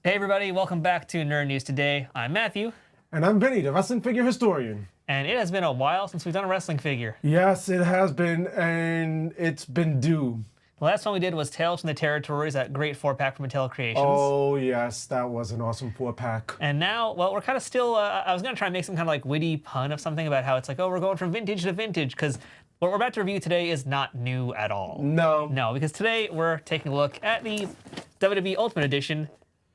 Hey everybody, welcome back to Nerd News Today. I'm Matthew. And I'm Vinny, the wrestling figure historian. And it has been a while since we've done a wrestling figure. Yes, it has been, and it's been due. The last one we did was Tales from the Territories, that great 4-pack from Mattel Creations. Oh yes, that was an awesome 4-pack. And now, well, we're kind of still, I was going to try and make some kind of like witty pun of something about how it's like, oh, we're going from vintage to vintage, because what we're about to review today is not new at all. No. No, because today we're taking a look at the WWE Ultimate Edition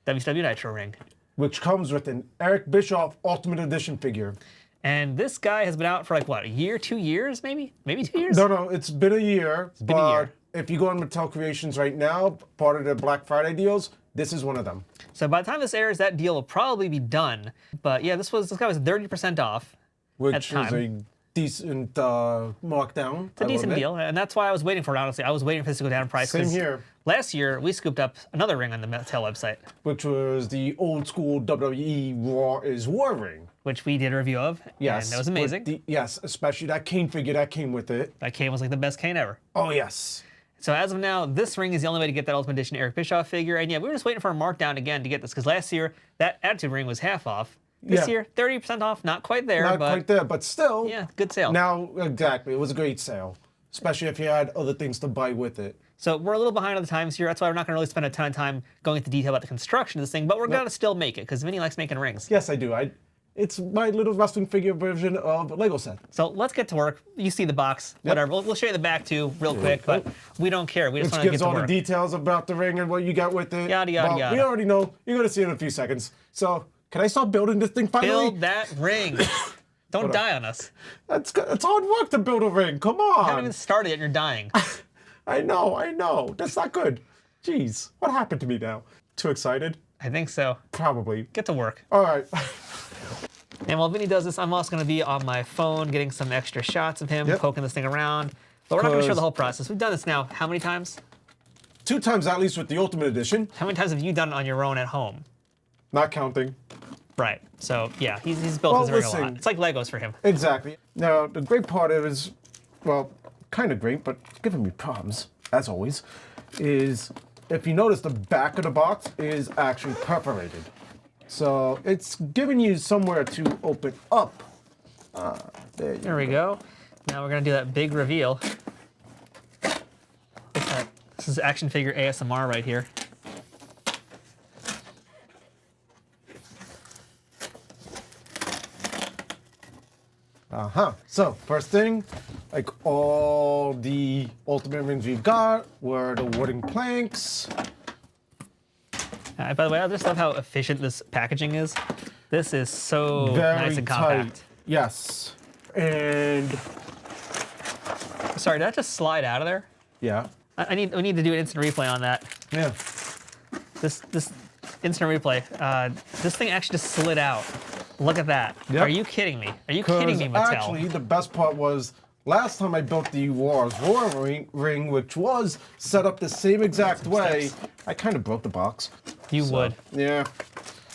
WCW Nitro ring. Which comes with an Eric Bischoff Ultimate Edition figure. And this guy has been out for like, what, a year, 2 years, maybe? Maybe 2 years? No, it's been a year. It's been a year. If you go on Mattel Creations right now, part of the Black Friday deals, this is one of them. So by the time this airs, that deal will probably be done. But yeah, this guy was 30% off Which at the time. is a decent markdown. It's a decent deal, and that's why I was waiting for it, honestly. I was waiting for this to go down in price. Same here. Last year, we scooped up another ring on the Mattel website. Which was the old school WWE Raw is War ring. Which we did a review of, Yes. and it was amazing. Yes, especially that Kane figure that came with it. That Kane was like the best Kane ever. Oh, yes. So as of now, this ring is the only way to get that Ultimate Edition Eric Bischoff figure, and yeah, we were just waiting for a markdown again to get this, because last year, that Attitude ring was half off. This year, 30% off, not quite there, Not quite there, but still. Yeah, good sale. Now, exactly, it was a great sale, especially if you had other things to buy with it. So we're a little behind on the times here. That's why we're not going to really spend a ton of time going into detail about the construction of this thing, but we're going to still make it, because Vinny likes making rings. Yes, I do. It's my little wrestling figure version of a Lego set. So let's get to work. You see the box, whatever. We'll show you the back too, real quick, but we don't care. We just want to get to work. Which gives all the details about the ring and what you got with it. Yada, yada, well, yada. We already know. You're going to see it in a few seconds. So, can I start building this thing finally? Build that ring. Don't die on us. It's hard work to build a ring. Come You haven't on. even started yet and you're dying. I know. That's not good. Jeez, what happened to me now? Too excited? I think so. Probably. Get to work. All right. And while Vinny does this, I'm also going to be on my phone getting some extra shots of him poking this thing around. But we're not going to show the whole process. We've done this now how many times? 2 times at least with the Ultimate Edition. How many times have you done it on your own at home? Not counting. Right. So yeah, he's built his ring a lot. listen. It's like Legos for him. Exactly. Now, the great part is, well, kind of great, but giving me problems, as always, is if you notice the back of the box is actually perforated. So it's giving you somewhere to open up. There we go. Now we're going to do that big reveal. This is action figure ASMR right here. So, first thing, like all the Ultimate rings we've got were the wooden planks. By the way, I just love how efficient this packaging is. This is so Very nice and compact. tight. Yes. And Sorry, did that just slide out of there? yeah. We need to do an instant replay on that. Yeah. This instant replay. This thing actually just slid out. Look at that. Yep. Are you kidding me? Are you kidding me, Mattel? Actually, the best part was last time I built the Wars War ring, which was set up the same exact way, I kind of broke the box. You would. Yeah.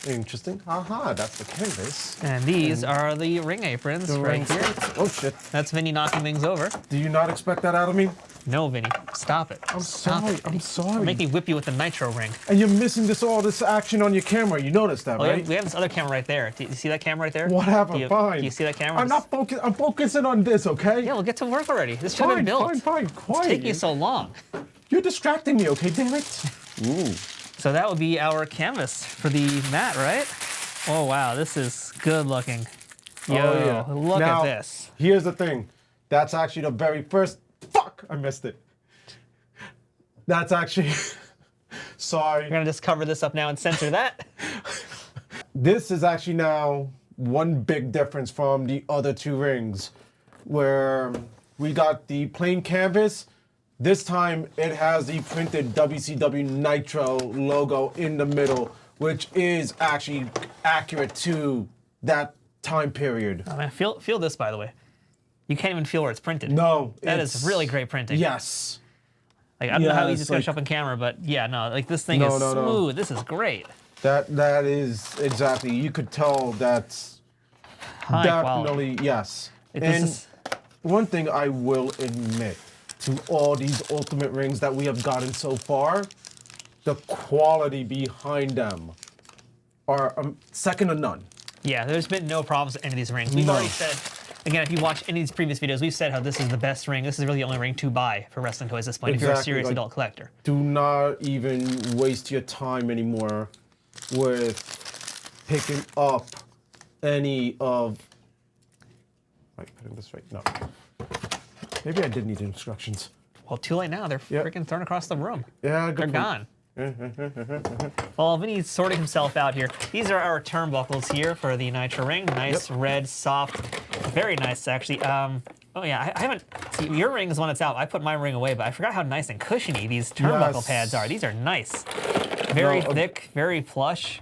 Interesting. Aha, that's the canvas. And these are the ring aprons right here. Oh shit. That's Vinny knocking things over. Do you not expect that out of me? No, Vinny. Stop it. I'm sorry. I'm sorry. Make me whip you with the Nitro ring. And you're missing all this action on your camera. You noticed that, right? We have this other camera right there. Do you see that camera right there? Whatever, fine. Do you see that camera? I'm not focused. I'm focusing on this, okay? Yeah, we'll get to work already. This should have been built. Fine. It's Quiet. taking you so long. You're distracting me, okay? Damn it. Ooh. So that would be our canvas for the mat, right? Oh, wow. This is good looking. Yo, look now, at this. Here's the thing. That's actually the very first. Fuck! I missed it. That's actually. Sorry. We're going to just cover this up now and censor that. This is actually now one big difference from the other 2 rings, where we got the plain canvas. This time it has the printed WCW Nitro logo in the middle, which is actually accurate to that time period. Oh, man, feel this, by the way. You can't even feel where it's printed. No. That is really great printing. Yes. Like, I don't know how easy it's going to show up on camera, but yeah, no, like this thing is smooth. This is great. That is exactly. You could tell that's High definitely quality. Yes. And one thing I will admit to all these Ultimate rings that we have gotten so far, the quality behind them are second to none. Yeah, there's been no problems with any of these rings. We've already said, again, if you watch any of these previous videos, we've said how this is the best ring. This is really the only ring to buy for wrestling toys at this point if you're a serious adult collector. Do not even waste your time anymore with picking up any of... Wait, putting this right? No. Maybe I did need instructions. Well, too late now. They're freaking thrown across the room. Yeah, They're gone. Well, Vinny's sorting himself out here. These are our turnbuckles here for the Nitro ring. Nice, red, soft, very nice actually. Oh yeah, I haven't. See, your ring is one that's out. I put my ring away, but I forgot how nice and cushiony these turnbuckle pads are. These are nice, very thick, very plush,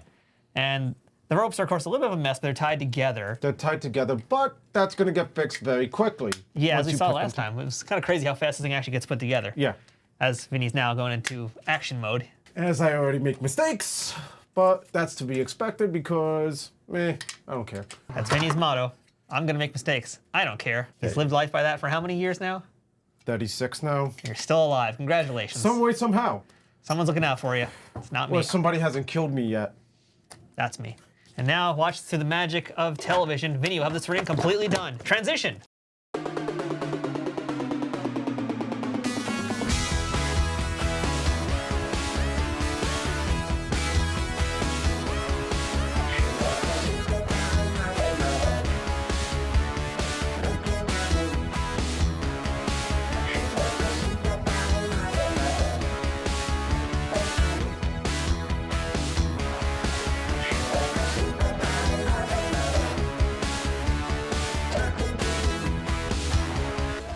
and the ropes are of course a little bit of a mess, but they're tied together. They're tied together, but that's gonna get fixed very quickly. Yeah, as we saw last time. It was kind of crazy how fast this thing actually gets put together. Yeah. As Vinny's now going into action mode. As I already make mistakes, but that's to be expected because, I don't care. That's Vinny's motto. I'm gonna make mistakes. I don't care. He's lived life by that for how many years now? 36 now. You're still alive. Congratulations. Some way, somehow. Someone's looking out for you. It's not me. Or somebody hasn't killed me yet. That's me. And now, watch through the magic of television. Vinny will have this ring completely done. Transition.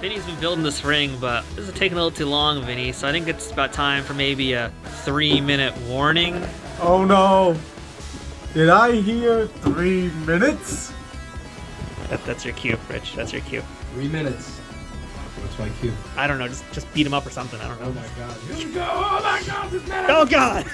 Vinny's been building this ring, but this is taking a little too long, Vinny, so I think it's about time for maybe a 3-minute warning. Oh no! Did I hear 3 minutes? That's your cue, Rich. That's your cue. 3 minutes. What's my cue? I don't know, just beat him up or something. I don't know. Oh my god. Here we go! Oh my god, this man! Oh god!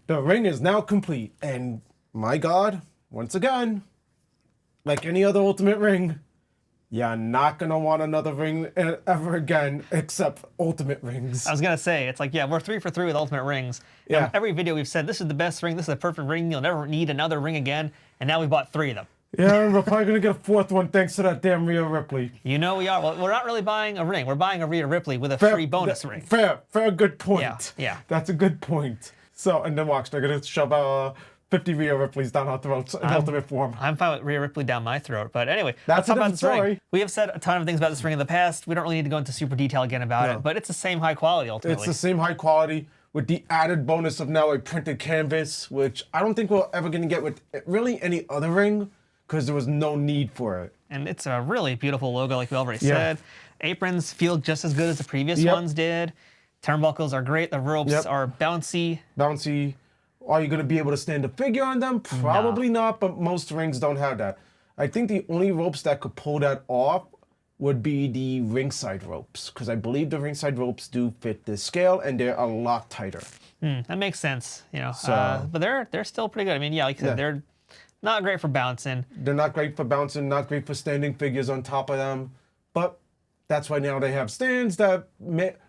The ring is now complete, and my god, once again, like any other Ultimate ring, you're not gonna want another ring ever again except Ultimate rings. I was gonna say, it's like, yeah, we're 3 for 3 with Ultimate rings. Yeah. And every video we've said, this is the best ring, this is a perfect ring, you'll never need another ring again, and now we bought 3 of them. Yeah, we're probably gonna get a 4th one thanks to that damn Rhea Ripley. You know we are. Well, we're not really buying a ring. We're buying a Rhea Ripley with a free bonus ring. Fair, good point. Yeah. That's a good point. So, and then watch, they're gonna shove 50 Rhea Ripleys down our throats in Ultimate form. I'm fine with Rhea Ripley down my throat, but anyway, That's let's talk a about different this ring. story. We have said a ton of things about this ring in the past. We don't really need to go into super detail again about it, but it's the same high quality ultimately. It's the same high quality with the added bonus of now a printed canvas, which I don't think we're ever gonna get with really any other ring, because there was no need for it. And it's a really beautiful logo, like we already said. Aprons feel just as good as the previous ones did. Turnbuckles are great. The ropes are bouncy. Bouncy. Are you going to be able to stand a figure on them? Probably not, but most rings don't have that. I think the only ropes that could pull that off would be the ringside ropes, because I believe the ringside ropes do fit this scale, and they're a lot tighter. That makes sense, you know. But they're still pretty good. I mean, yeah, like you said, they're not great for bouncing. They're not great for bouncing, not great for standing figures on top of them, but that's why now they have stands that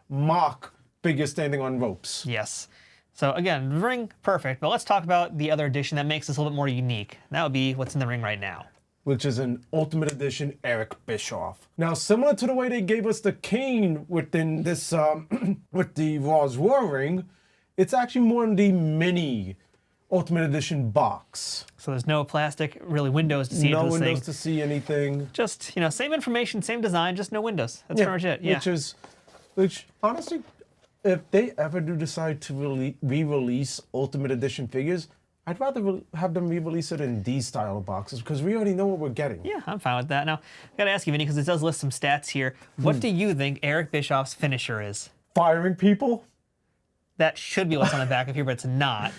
mock figures standing on ropes. Yes. So again, the ring, perfect, but let's talk about the other edition that makes this a little bit more unique. That would be what's in the ring right now. Which is an Ultimate Edition Eric Bischoff. Now, similar to the way they gave us the Kane within this, with the Raw's War ring, it's actually more in the mini Ultimate Edition box. So there's no plastic, really windows to see into this thing. No windows to see anything. Just, you know, same information, same design, just no windows. That's pretty much it, yeah. Which honestly, if they ever do decide to re-release Ultimate Edition figures, I'd rather have them re-release it in these style of boxes, because we already know what we're getting. Yeah, I'm fine with that. Now, I gotta ask you, Vinny, because it does list some stats here. What do you think Eric Bischoff's finisher is? Firing people? That should be what's on the back of here, but it's not.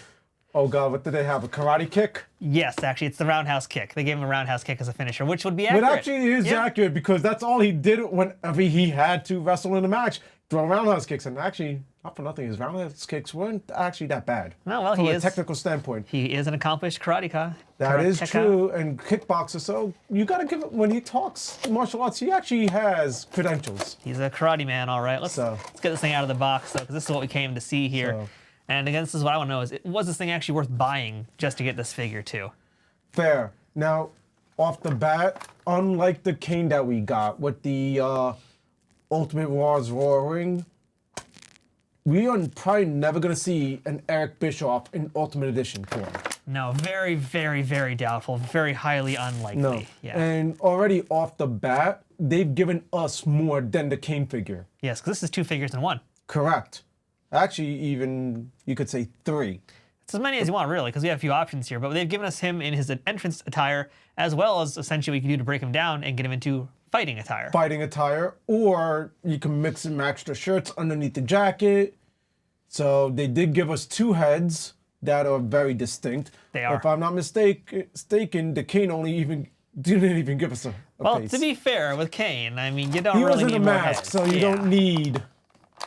Oh God, what did they have? A karate kick? Yes, actually, it's the roundhouse kick. They gave him a roundhouse kick as a finisher, which would be accurate. It actually is accurate, because that's all he did whenever he had to wrestle in a match. throw roundhouse kicks, and actually, not for nothing, his roundhouse kicks weren't actually that bad. No, well, from he a is technical standpoint. He is an accomplished karateka. That is Karateka. true, and kickboxer. So you gotta give it when he talks martial arts. He actually has credentials. He's a karate man, all right. Let's So- get this thing out of the box, though, because this is what we came to see here. So- And again, this is what I want to know: was this thing actually worth buying just to get this figure too? Fair. Now, off the bat, unlike the Kane that we got with the Ultimate Wars Roaring, we are probably never gonna see an Eric Bischoff in Ultimate Edition form. No, very, very, very doubtful. Very highly unlikely. No. Yeah. And already off the bat, they've given us more than the Kane figure. Yes, because this is 2 figures in 1. Correct. Actually, even you could say 3. It's as many as you want, really, because we have a few options here. But they've given us him in his entrance attire, as well as essentially what you can do to break him down and get him into fighting attire. Fighting attire, or you can mix and match the shirts underneath the jacket. So they did give us 2 heads that are very distinct. They are. If I'm not mistaken, the Kane didn't even give us a Well, face. to be fair, with Kane, I mean, you don't He really was in need a more mask, heads. so you Yeah. don't need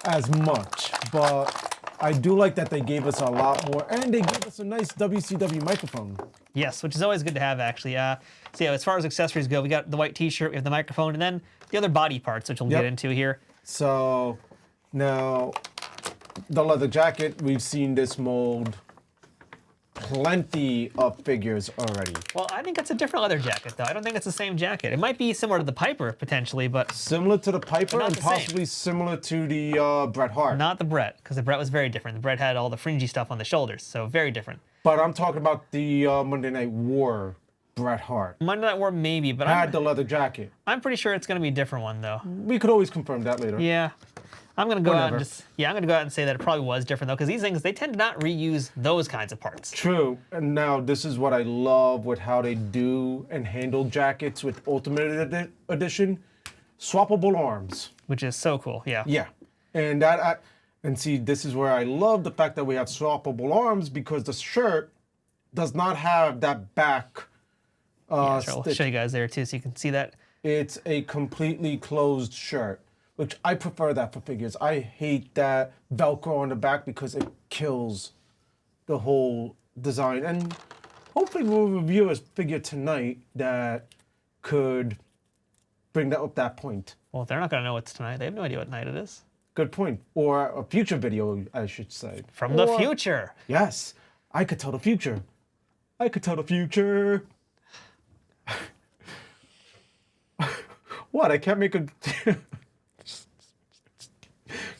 as much. But I do like that they gave us a lot more, and they gave us a nice WCW microphone. Yes, which is always good to have, actually. So yeah, as far as accessories go, we got the white T-shirt, we have the microphone, and then the other body parts, which we'll Yep. get into here. So now the leather jacket, we've seen this mold plenty of figures already. Well, I think it's a different leather jacket, though. I don't think it's the same jacket. It might be similar to the Piper, potentially, but Similar to the Piper not and the same. possibly similar to the Bret Hart. not the Brett, because the Brett was very different. The Brett had all the fringy stuff on the shoulders, so very different. But I'm talking about the Monday Night War Bret Hart. Monday Night War, maybe, but Had the leather jacket. I'm pretty sure it's going to be a different one, though. We could always confirm that later. Yeah. I'm going to go out Whatever. and I'm going to go out and say that it probably was different, though, because these things, they tend to not reuse those kinds of parts. True. And now this is what I love with how they do and handle jackets with Ultimate Edition. Swappable arms. Which is so cool, yeah. Yeah. And and see, this is where I love the fact that we have swappable arms because the shirt does not have that back Yeah, sure, I'll stitch. show you guys there, too, so you can see that. It's a completely closed shirt, which I prefer that for figures. I hate that Velcro on the back because it kills the whole design. And hopefully we'll review a figure tonight that could bring that up that point. Well, they're not going to know it's tonight. They have no idea what night it is. Good point. Or a future video, I should say. From the Or- future. Yes, I could tell the future. I could tell the future. What? I can't make a.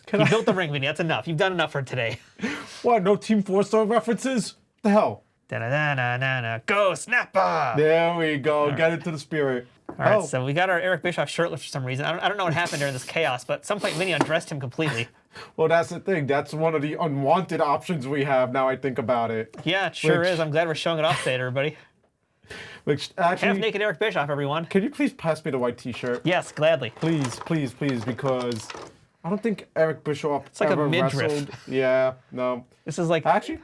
Can You I? built the ring, Vinny. That's enough. You've done enough for today. What? No Team 4-Star references? What the hell? Da-da-da-da-da-da. Go, Snapper! There we go. Get into the spirit. All right, so we got our Eric Bischoff shirtless for some reason. I don't know what happened during this chaos, but at some point Vinny undressed him completely. Well, that's the thing. That's one of the unwanted options we have now I think about it. Yeah, it sure Which- is. I'm glad we're showing it off today, everybody. Which actually. Half-naked Eric Bischoff, everyone. Can you please pass me the white t-shirt? Yes, gladly. Please, please, please, because I don't think Eric Bischoff like a ever midriff. wrestled. Yeah, no. This is like, Actually,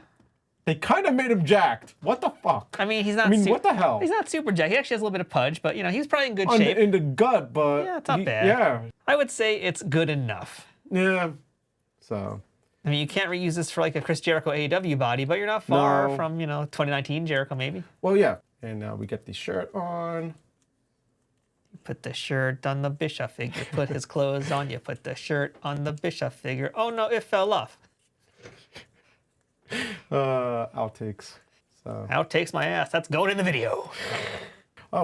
they kind of made him jacked. What the fuck? I mean, he's not. I mean, what the hell? He's not super jacked. He actually has a little bit of pudge, but you know, he's probably in good On shape. in the gut, but Yeah, it's not bad. Yeah, I would say it's good enough. yeah. So I mean, you can't reuse this for like a Chris Jericho AEW body, but you're not far No. from, 2019 Jericho maybe. well, yeah. And now we get the shirt on. Put the shirt on the Bischoff figure. Put his clothes on. You put the shirt on the Bischoff figure. Oh no, it fell off. Outtakes. So Outtakes my ass. That's going in the video.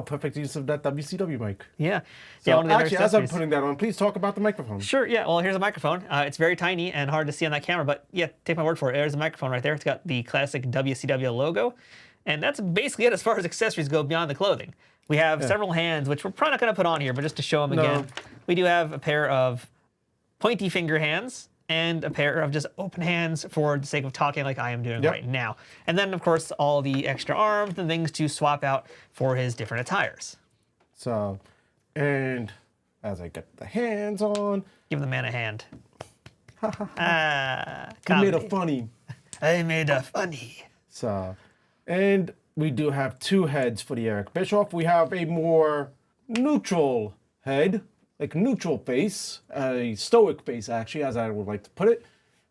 perfect use of that WCW mic. Yeah. So one of the other actually, as I'm accessories. putting that on, please talk about the microphone. Sure, yeah. Well, here's a microphone. It's very tiny and hard to see on that camera, but yeah, take my word for it. There's a microphone right there. It's got the classic WCW logo. And that's basically it as far as accessories go beyond the clothing. We have several hands, which we're probably not going to put on here, but just to show them No. again. We do have a pair of pointy finger hands and a pair of just open hands for the sake of talking like I am doing Yep. right now. And then, of course, all the extra arms and things to swap out for his different attires. So, and as I get the hands on, Give the man a hand. you Comedy. made a funny. I made a funny. So, and we do have 2 heads for the Eric Bischoff. We have a more neutral head, like a neutral face, a stoic face actually, as I would like to put it,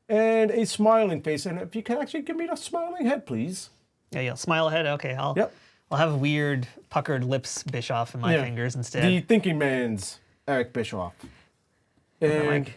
and a smiling face. And if you can actually give me the smiling head, please. Yeah, smile ahead. Okay, I'll have weird puckered lips Bischoff in my fingers instead. The thinking man's Eric Bischoff. And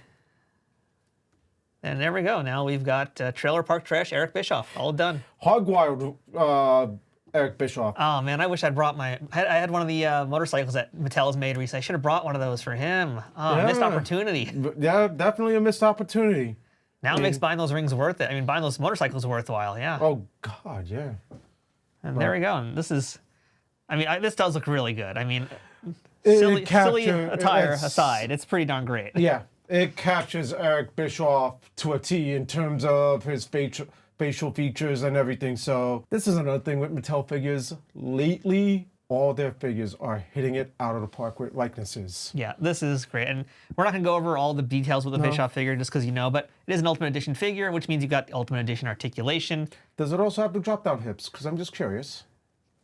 there we go. Now we've got Trailer Park Trash Eric Bischoff. All done. Hogwild Eric Bischoff. Oh man, I wish I'd brought I had one of the motorcycles that Mattel's made recently. I should have brought one of those for him. Oh, missed opportunity. Yeah, definitely a missed opportunity. Now it makes buying those rings worth it. I mean, buying those motorcycles worthwhile, yeah. Oh God, yeah. And there we go. And this is, I mean, this does look really good. I mean, silly attire aside, it's pretty darn great. Yeah, it captures Eric Bischoff to a T in terms of his facial features and everything. So this is another thing with Mattel figures. Lately, all their figures are hitting it out of the park with likenesses. Yeah, this is great. And we're not going to go over all the details with the Bischoff figure just because you know, but it is an Ultimate Edition figure, which means you've got Ultimate Edition articulation. Does it also have the drop-down hips? Because I'm just curious.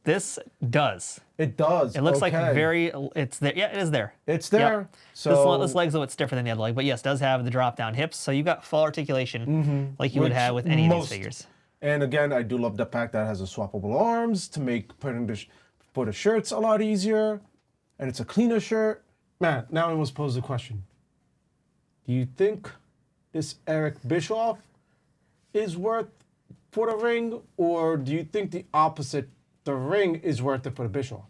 This does. It does. It looks like it's there. Yeah, it is there. It's there. Yep. So this leg's a little bit stiffer than the other leg, but yes, it does have the drop-down hips, so you've got full articulation like you would have with any of these figures. And again, I do love the fact that it has a swappable arms to make putting for the shirts a lot easier, and it's a cleaner shirt. Man, now I must pose the question. Do you think this Eric Bischoff is worth for the ring, or do you think the opposite, the ring is worth it for the Bischoff?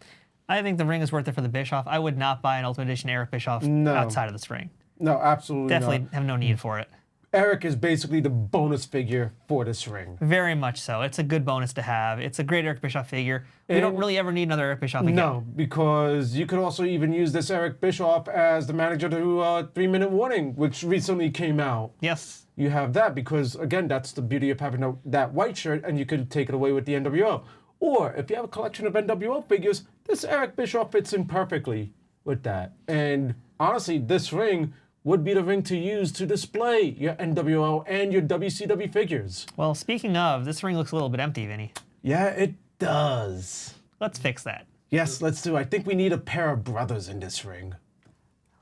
I think the ring is worth it for the Bischoff. I would not buy an Ultimate Edition Eric Bischoff outside of this ring. No, absolutely Definitely not. have no need for it. Eric is basically the bonus figure for this ring. Very much so. It's a good bonus to have. It's a great Eric Bischoff figure. We don't really ever need another Eric Bischoff again. No, because you could also even use this Eric Bischoff as the manager to 3 Minute Warning, which recently came out. Yes. You have that because, again, that's the beauty of having that white shirt, and you could take it away with the NWO. Or if you have a collection of NWO figures, this Eric Bischoff fits in perfectly with that. And honestly, this ring would be the ring to use to display your NWO and your WCW figures. Well, speaking of, this ring looks a little bit empty, Vinny. Yeah, it does. Let's fix that. Yes, let's do. I think we need a pair of brothers in this ring.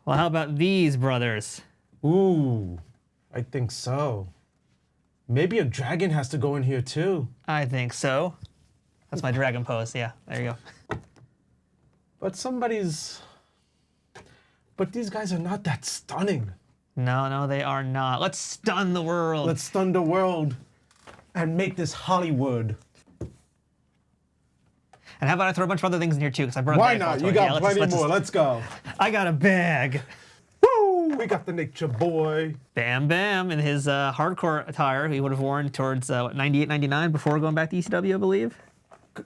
Well, how about these brothers? Ooh, I think so. Maybe a dragon has to go in here too. I think so. That's my dragon pose. Yeah, there you go. But these guys are not that stunning. No, they are not. Let's stun the world. Let's stun the world and make this Hollywood. And how about I throw a bunch of other things in here too? Because I brought a Why bag full not? of You toys. got plenty more. Let's go. I got a bag. Woo! We got the Nature Boy. Bam Bam in his hardcore attire he would have worn towards 98, 99 before going back to ECW, I believe.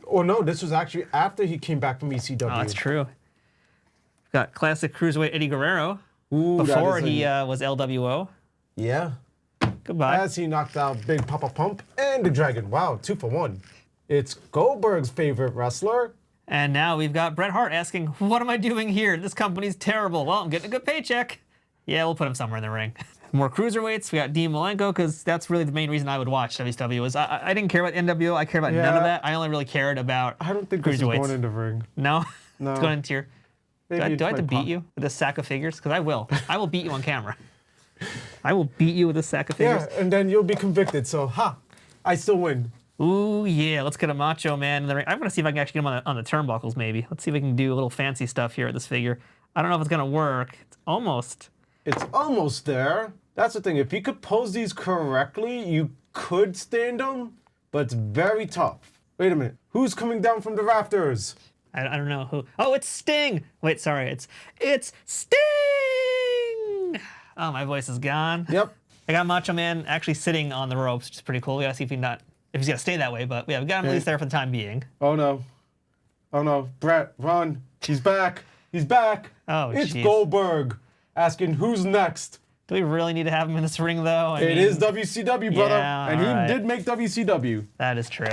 Oh no, this was actually after he came back from ECW. Oh, that's true. Got classic cruiserweight Eddie Guerrero Ooh, before he was LWO. Yeah. Goodbye. As he knocked out Big Papa Pump and the Dragon. Wow, 2 for 1. It's Goldberg's favorite wrestler. And now we've got Bret Hart asking, what am I doing here? This company's terrible. Well, I'm getting a good paycheck. Yeah, we'll put him somewhere in the ring. More cruiserweights. We got Dean Malenko, because that's really the main reason I would watch WCW. Was I didn't care about NWO. I cared about none of that. I only really cared about I don't think this is going in the ring. No? No. It's going into your... Do I have to beat you with a sack of figures? Because I will. I will beat you on camera. I will beat you with a sack of figures. Yeah, and then you'll be convicted. So, I still win. Ooh, yeah. Let's get a Macho Man in the ring. I'm going to see if I can actually get him on the turnbuckles, maybe. Let's see if we can do a little fancy stuff here with this figure. I don't know if it's going to work. It's almost there. That's the thing. If you could pose these correctly, you could stand them, but it's very tough. Wait a minute. Who's coming down from the rafters? I don't know who. Oh, it's Sting. Wait, sorry. It's Sting. Oh, my voice is gone. Yep. I got Macho Man actually sitting on the ropes, which is pretty cool. We gotta see if he's gonna stay that way, but yeah, we got him at least there for the time being. Oh no. Oh no. Brett, run. He's back. He's back. Oh, it's geez. Goldberg asking who's next. Do we really need to have him in this ring, though? It is WCW, brother. Yeah, and he did make WCW. That is true.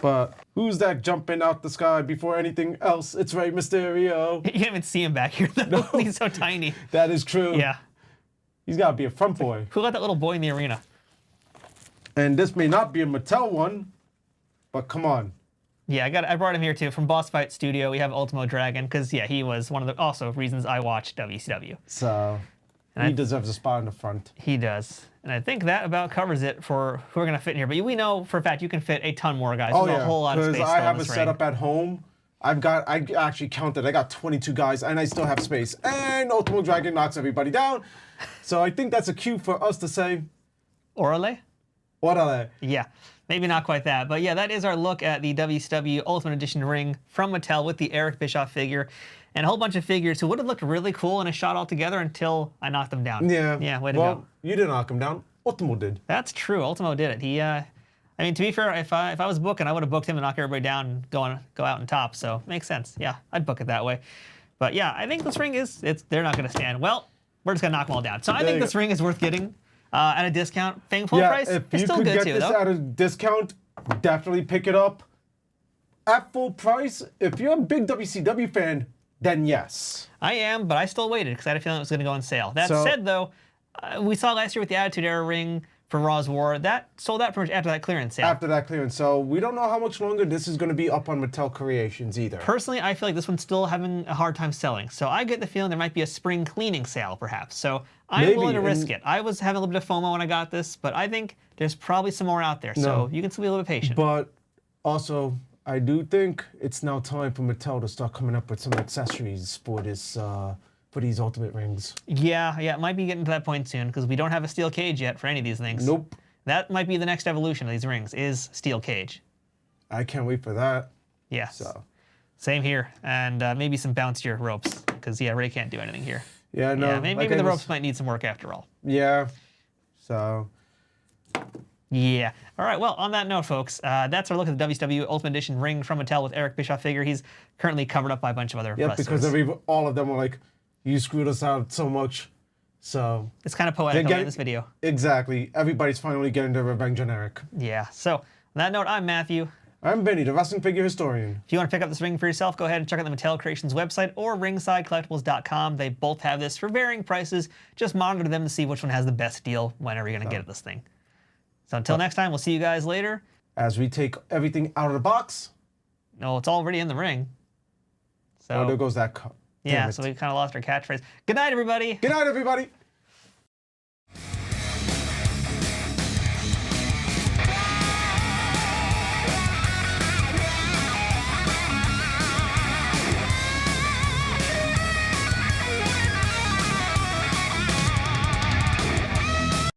But who's that jumping out the sky before anything else? It's Rey Mysterio. You can't even see him back here, though. No. He's so tiny. That is true. Yeah. He's got to be a front boy. Who let that little boy in the arena? And this may not be a Mattel one, but come on. Yeah, I brought him here too from Boss Fight Studio. We have Ultimo Dragon because yeah, he was one of the also reasons I watched WCW. So he deserves a spot in the front. He does, and I think that about covers it for who we're gonna fit in here. But we know for a fact you can fit a ton more guys. Oh There's yeah, a whole lot of space. because still I in have this it ring. set up at home. I actually counted. I got 22 guys, and I still have space. And Ultimo Dragon knocks everybody down. So I think that's a cue for us to say, Orale? "Orale." Yeah, maybe not quite that, but yeah, that is our look at the WCW Ultimate Edition ring from Mattel with the Eric Bischoff figure and a whole bunch of figures who would have looked really cool in a shot altogether until I knocked them down. Yeah. Yeah, way to well, go. you didn't knock him down. Ultimo did. That's true. Ultimo did it. He, I mean, to be fair, if I was booking, I would have booked him and knock everybody down and go out on top. So makes sense. Yeah, I'd book it that way. But yeah, I think this ring they're not going to stand. Well, we're just going to knock them all down. So I think this ring is worth getting at a discount. Paying full price, if it's you still could good get too, this though. at a discount, definitely pick it up. At full price, if you're a big WCW fan, then yes. I am, but I still waited because I had a feeling it was going to go on sale. That So- said, though, we saw last year with the Attitude Era ring for Raw's War, that sold out pretty much after that clearance sale. After that clearance, so we don't know how much longer this is going to be up on Mattel Creations either. Personally, I feel like this one's still having a hard time selling. So I get the feeling there might be a spring cleaning sale, perhaps. So I'm Maybe, willing to risk and- it. I was having a little bit of FOMO when I got this, but I think there's probably some more out there. So you can still be a little bit patient. But also, I do think it's now time for Mattel to start coming up with some accessories for this, for these Ultimate rings. Yeah, it might be getting to that point soon because we don't have a steel cage yet for any of these things. Nope. That might be the next evolution of these rings, is steel cage. I can't wait for that. Yes. So, Same here. And maybe some bouncier ropes because, yeah, Ray can't do anything here. yeah, no. Yeah, maybe like the I was- ropes might need some work after all. Yeah. So, Yeah. All right. Well, on that note, folks, that's our look at the WCW Ultimate Edition ring from Mattel with Eric Bischoff figure. He's currently covered up by a bunch of other yeah, wrestlers. because all of them were like, you screwed us out so much. So, It's kind of poetic They're in this video. exactly. Everybody's finally getting their revenge on Eric. Yeah. So, on that note, I'm Matthew. I'm Benny, the wrestling figure historian. If you want to pick up this ring for yourself, go ahead and check out the Mattel Creations website or ringsidecollectibles.com. They both have this for varying prices. Just monitor them to see which one has the best deal whenever you're going to get this thing. So until next time, we'll see you guys later. As we take everything out of the box, No, it's already in the ring. So oh, there goes that cup. yeah, Damn it. so we kind of lost our catchphrase. Good night, everybody. Good night, everybody.